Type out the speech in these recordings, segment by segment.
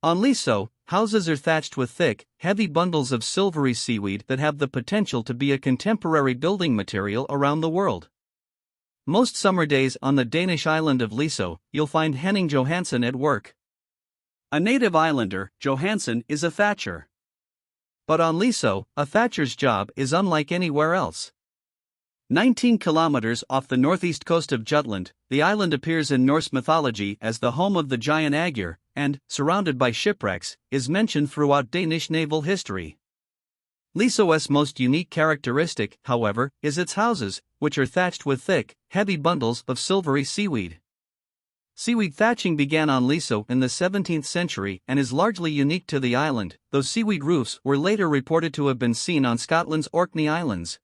On Liso, houses are thatched with thick, heavy bundles of silvery seaweed that have the potential to be a contemporary building material around the world. Most summer days on the Danish island of Liso, you'll find Henning Johansson at work. A native islander, Johansson is a thatcher. But on Liso, a thatcher's job is unlike anywhere else. 19 kilometers off the northeast coast of Jutland, the island appears in Norse mythology as the home of the giant Aegir, and, surrounded by shipwrecks, is mentioned throughout Danish naval history. Liso's most unique characteristic, however, is its houses, which are thatched with thick, heavy bundles of silvery seaweed. Seaweed thatching began on Liso in the 17th century and is largely unique to the island, though seaweed roofs were later reported to have been seen on Scotland's Orkney Islands.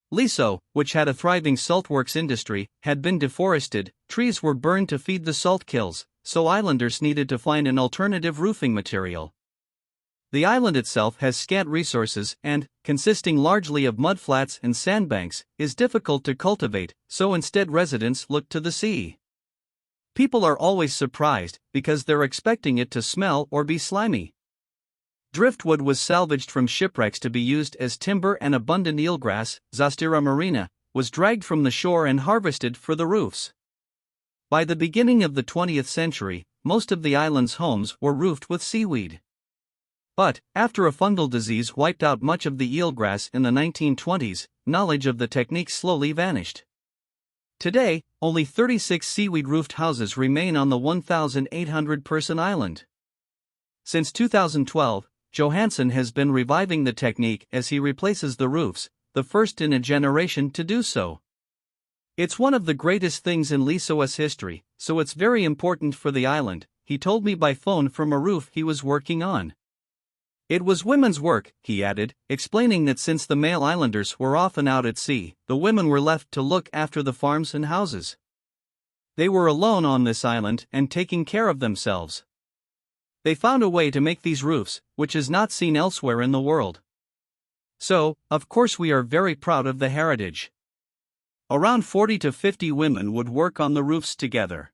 Liso, which had a thriving saltworks industry, had been deforested, trees were burned to feed the salt kills, so islanders needed to find an alternative roofing material. The island itself has scant resources and, consisting largely of mudflats and sandbanks, is difficult to cultivate, so instead residents looked to the sea. People are always surprised, because they're expecting it to smell or be slimy. Driftwood was salvaged from shipwrecks to be used as timber, and abundant eelgrass, Zostera marina, was dragged from the shore and harvested for the roofs. By the beginning of the 20th century, most of the island's homes were roofed with seaweed. But, after a fungal disease wiped out much of the eelgrass in the 1920s, knowledge of the technique slowly vanished. Today, only 36 seaweed-roofed houses remain on the 1,800-person island. Since 2012, Johansson has been reviving the technique as he replaces the roofs, the first in a generation to do so. It's one of the greatest things in Liso's history, so it's very important for the island, he told me by phone from a roof he was working on. It was women's work, he added, explaining that since the male islanders were often out at sea, the women were left to look after the farms and houses. They were alone on this island and taking care of themselves. They found a way to make these roofs, which is not seen elsewhere in the world. So, of course, we are very proud of the heritage. Around 40 to 50 women would work on the roofs together.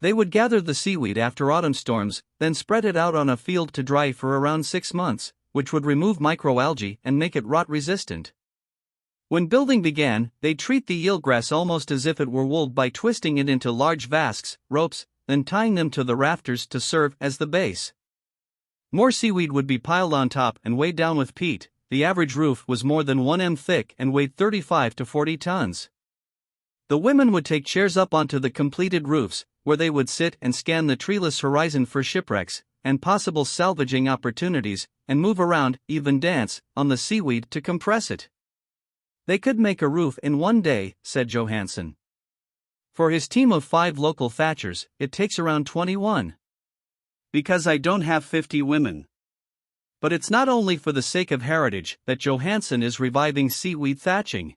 They would gather the seaweed after autumn storms, then spread it out on a field to dry for around 6 months, which would remove microalgae and make it rot-resistant. When building began, they'd treat the eelgrass almost as if it were wool by twisting it into large vasques, ropes, then tying them to the rafters to serve as the base. More seaweed would be piled on top and weighed down with peat. The average roof was more than 1 m thick and weighed 35 to 40 tons. The women would take chairs up onto the completed roofs, where they would sit and scan the treeless horizon for shipwrecks and possible salvaging opportunities, and move around, even dance, on the seaweed to compress it. They could make a roof in 1 day, said Johansson. For his team of 5 local thatchers, it takes around 21. Because I don't have 50 women. But it's not only for the sake of heritage that Johansson is reviving seaweed thatching.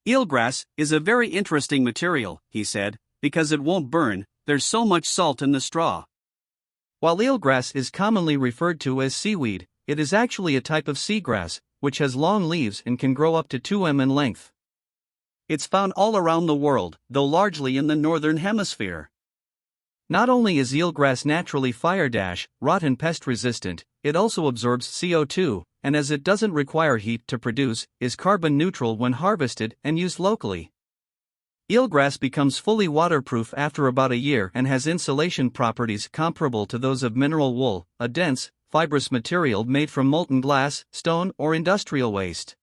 Eelgrass is a very interesting material, he said, because it won't burn, there's so much salt in the straw. While eelgrass is commonly referred to as seaweed, it is actually a type of seagrass, which has long leaves and can grow up to 2 m in length. It's found all around the world, though largely in the northern hemisphere. Not only is eelgrass naturally fire, rot and pest resistant, it also absorbs CO2, and as it doesn't require heat to produce, is carbon neutral when harvested and used locally. Eelgrass becomes fully waterproof after about a year and has insulation properties comparable to those of mineral wool, a dense, fibrous material made from molten glass, stone, or industrial waste.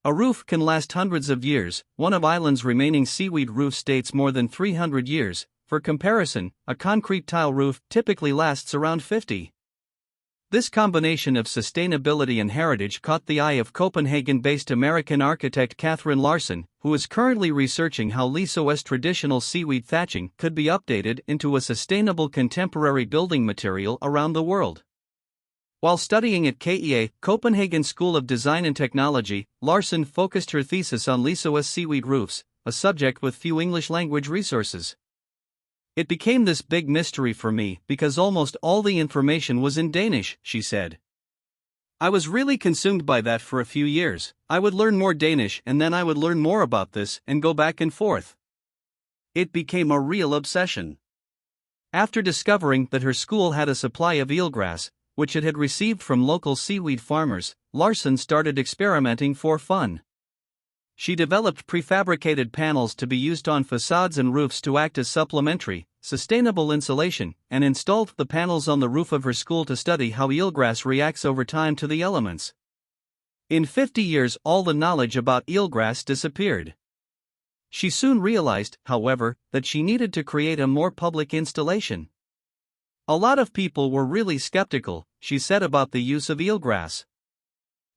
A roof can last hundreds of years. One of Ireland's remaining seaweed roofs dates more than 300 years. For comparison, a concrete tile roof typically lasts around 50. This combination of sustainability and heritage caught the eye of Copenhagen-based American architect Catherine Larson, who is currently researching how Liso's traditional seaweed thatching could be updated into a sustainable contemporary building material around the world. While studying at KEA, Copenhagen School of Design and Technology, Larson focused her thesis on Liso's seaweed roofs, a subject with few English-language resources. It became this big mystery for me because almost all the information was in Danish, she said. I was really consumed by that for a few years. I would learn more Danish and then I would learn more about this and go back and forth. It became a real obsession. After discovering that her school had a supply of eelgrass, which it had received from local seaweed farmers, Larson started experimenting for fun. She developed prefabricated panels to be used on facades and roofs to act as supplementary, sustainable insulation, and installed the panels on the roof of her school to study how eelgrass reacts over time to the elements. In 50 years, all the knowledge about eelgrass disappeared. She soon realized, however, that she needed to create a more public installation. A lot of people were really skeptical, she said, about the use of eelgrass.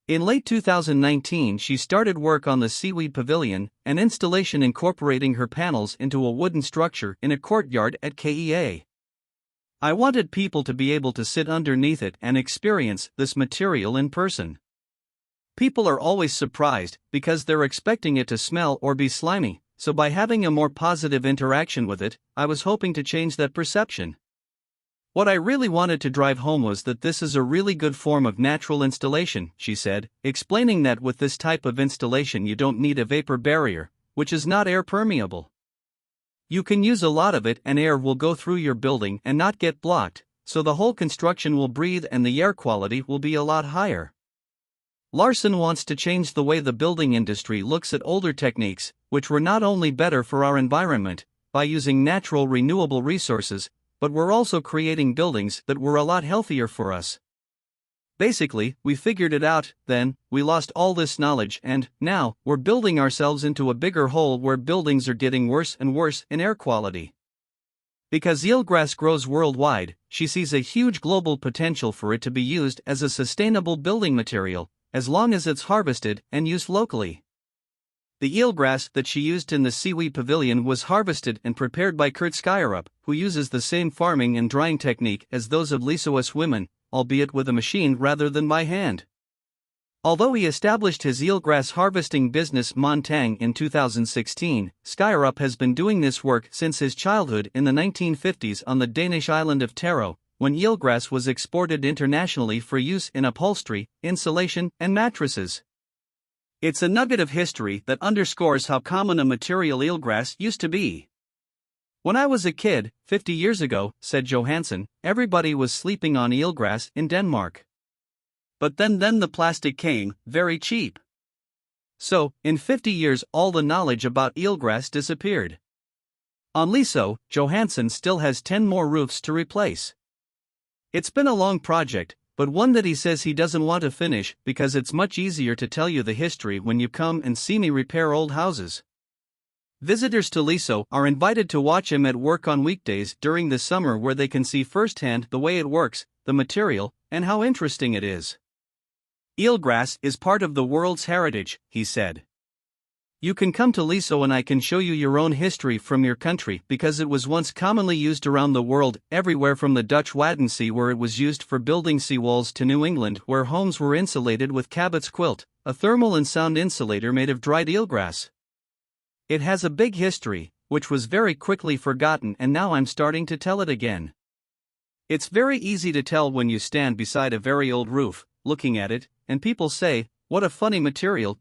In late 2019, she started work on the Seaweed Pavilion, an installation incorporating her panels into a wooden structure in a courtyard at KEA. I wanted people to be able to sit underneath it and experience this material in person. People are always surprised because they're expecting it to smell or be slimy, so by having a more positive interaction with it, I was hoping to change that perception. What I really wanted to drive home was that this is a really good form of natural installation, she said, explaining that with this type of installation you don't need a vapor barrier, which is not air permeable. You can use a lot of it and air will go through your building and not get blocked, so the whole construction will breathe and the air quality will be a lot higher. Larson wants to change the way the building industry looks at older techniques, which were not only better for our environment, by using natural renewable resources, but we're also creating buildings that were a lot healthier for us. Basically, we figured it out, then, we lost all this knowledge and, now, we're building ourselves into a bigger hole where buildings are getting worse and worse in air quality. Because eelgrass grows worldwide, she sees a huge global potential for it to be used as a sustainable building material, as long as it's harvested and used locally. The eelgrass that she used in the Seaweed Pavilion was harvested and prepared by Kakrruk, who uses the same farming and drying technique as those of Lisoas women, albeit with a machine rather than by hand. Although he established his eelgrass harvesting business Montang in 2016, Kakrruk has been doing this work since his childhood in the 1950s on the Danish island of Taro, when eelgrass was exported internationally for use in upholstery, insulation, and mattresses. It's a nugget of history that underscores how common a material eelgrass used to be. When I was a kid, 50 years ago, said Johansson, everybody was sleeping on eelgrass in Denmark. But then the plastic came, very cheap. So, in 50 years all the knowledge about eelgrass disappeared. On Liso, Johansson still has 10 more roofs to replace. It's been a long project, but one that he says he doesn't want to finish because it's much easier to tell you the history when you come and see me repair old houses. Visitors to Liso are invited to watch him at work on weekdays during the summer, where they can see firsthand the way it works, the material, and how interesting it is. Eelgrass is part of the world's heritage, he said. You can come to Liso and I can show you your own history from your country, because it was once commonly used around the world, everywhere from the Dutch Waddenzee where it was used for building seawalls to New England where homes were insulated with Cabot's quilt, a thermal and sound insulator made of dried eelgrass. It has a big history, which was very quickly forgotten, and now I'm starting to tell it again. It's very easy to tell when you stand beside a very old roof, looking at it, and people say, "What a funny material."